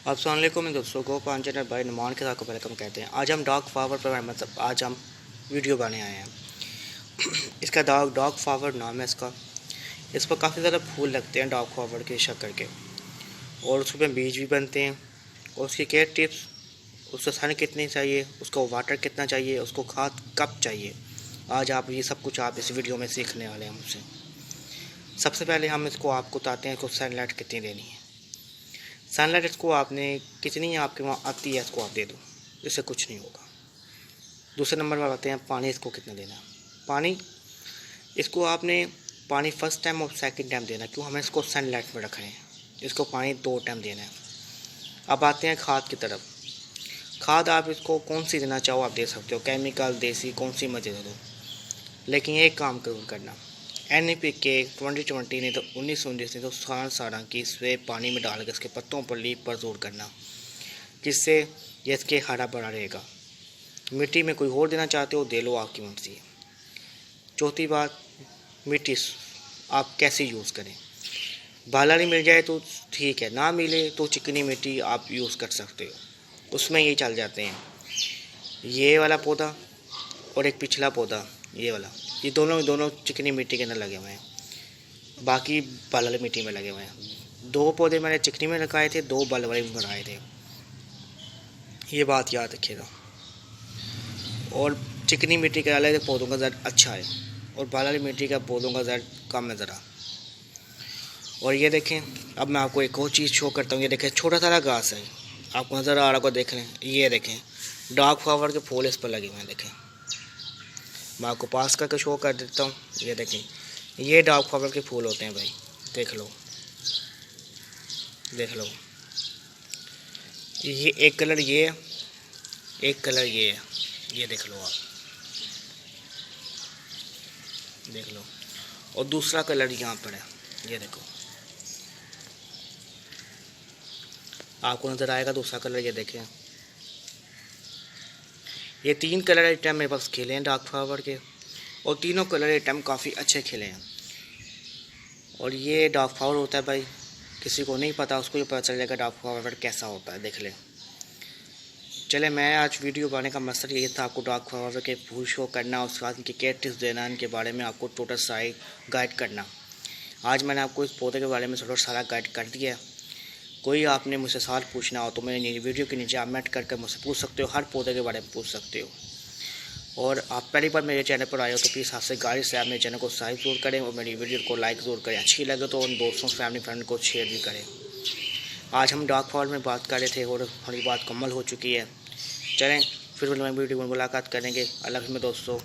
अस्सलाम वालेकुम दोस्तों को पांचनर भाई नुमान के साथ को वेलकम कहते हैं। आज हम डॉग फावर पर मतलब आज हम वीडियो बनाने आए हैं। इसका डॉग फावर नाम है इसका। इस पर काफ़ी ज़्यादा फूल लगते हैं डॉग फावर के शक्कर के, और उसमें बीज भी बनते हैं। और उसकी केयर टिप्स, उसको सन कितनी चाहिए, उसको वाटर कितना चाहिए, उसको खाद कब चाहिए, आज आप ये सब कुछ आप इस वीडियो में सीखने वाले हैं मुझसे। सबसे पहले हम इसको आपको बताते हैं इसको सनलाइट कितनी देनी है। सनलाइट इसको आपने कितनी आपके वहाँ आती है इसको आप दे दो, इससे कुछ नहीं होगा। दूसरे नंबर पर आते हैं पानी, इसको कितना देना है। पानी इसको आपने पानी फर्स्ट टाइम और सेकंड टाइम देना, क्यों हमें इसको सनलाइट में रख रहे हैं। इसको पानी 2 टाइम देना है। अब आते हैं खाद की तरफ। खाद आप इसको कौन सी देना चाहो आप दे सकते हो, केमिकल, देसी, कौन सी मर्जी दे दो, लेकिन एक काम जरूर करना, NPK 2020 नहीं तो 1919 नहीं तो 17 की स्प्रे पानी में डाल के इसके पत्तों पर लीप पर जोर करना, जिससे ये इसके हरा भरा रहेगा। मिट्टी में कोई और देना चाहते हो दे लो, आपकी मर्जी है। चौथी बात, मिट्टी आप कैसे यूज़ करें। बालारी मिल जाए तो ठीक है, ना मिले तो चिकनी मिट्टी आप यूज़ कर सकते हो, उसमें ये चल जाते हैं। ये वाला पौधा और एक पिछला पौधा, ये वाला, ये दोनों चिकनी मिट्टी के अंदर लगे हुए हैं, बाकी बलवाली मिट्टी में लगे हुए हैं। 2 पौधे मैंने चिकनी में लगाए थे, 2 बलवाली में लगाए थे, ये बात याद रखिएगा। और चिकनी मिट्टी के वाले पौधों का ज़र अच्छा है और बलवाली मिट्टी का पौधों का ज़र कम है ज़रा। और ये देखें, अब मैं आपको एक और चीज़ शो करता हूँ। ये देखें, छोटा सा घास है, आपको नज़र आ रहा होगा, देख लें। ये देखें, डॉग फ्लावर के फूल इस पर लगे हुए हैं। देखें, मैं आपको पास करके शो कर देता हूँ। ये देखें, ये डॉग फ्लावर के फूल होते हैं भाई, देख लो, देख लो। ये एक कलर ये है, एक कलर ये है, ये देख लो आप, देख लो। और दूसरा कलर यहाँ पर है, ये देखो, आपको नज़र आएगा दूसरा कलर। ये देखें, ये 3 कलर आइटम मेरे पास खेले हैं डॉग फ्लावर के, और तीनों कलर आइटम काफ़ी अच्छे खेले हैं। और ये डॉग फ्लावर होता है भाई, किसी को नहीं पता उसको ये पता चल जाएगा डॉग फ्लावर कैसा होता है, देख ले। चले, मैं आज वीडियो बनाने का मकसद ये था, आपको डॉग फ्लावर के फूल शो करना, उसके बाद इनकी केयर टिप्स देना, इनके बारे में आपको टोटल सारी गाइड करना। आज मैंने आपको इस पौधे के बारे में थोड़ा सारा गाइड कर दिया। कोई आपने मुझसे सवाल पूछना हो तो मेरे वीडियो के नीचे आप कमेंट करके मुझसे पूछ सकते हो, हर पौधे के बारे में पूछ सकते हो। और आप पहली बार मेरे चैनल पर आए हो तो प्लीज़ आपसे गाइड से आप मेरे चैनल को सब्सक्राइब जरूर करें और मेरी वीडियो को लाइक ज़रूर करें। अच्छी लगे तो उन दोस्तों, फैमिली, फ्रेंड को शेयर भी करें। आज हम डॉग फार्म में बात कर रहे थे और हमारी बात मुकम्मल हो चुकी है। चलें फिर मैं वीडियो में मुलाकात करेंगे। अल्लाह हाफ़िज़ दोस्तों।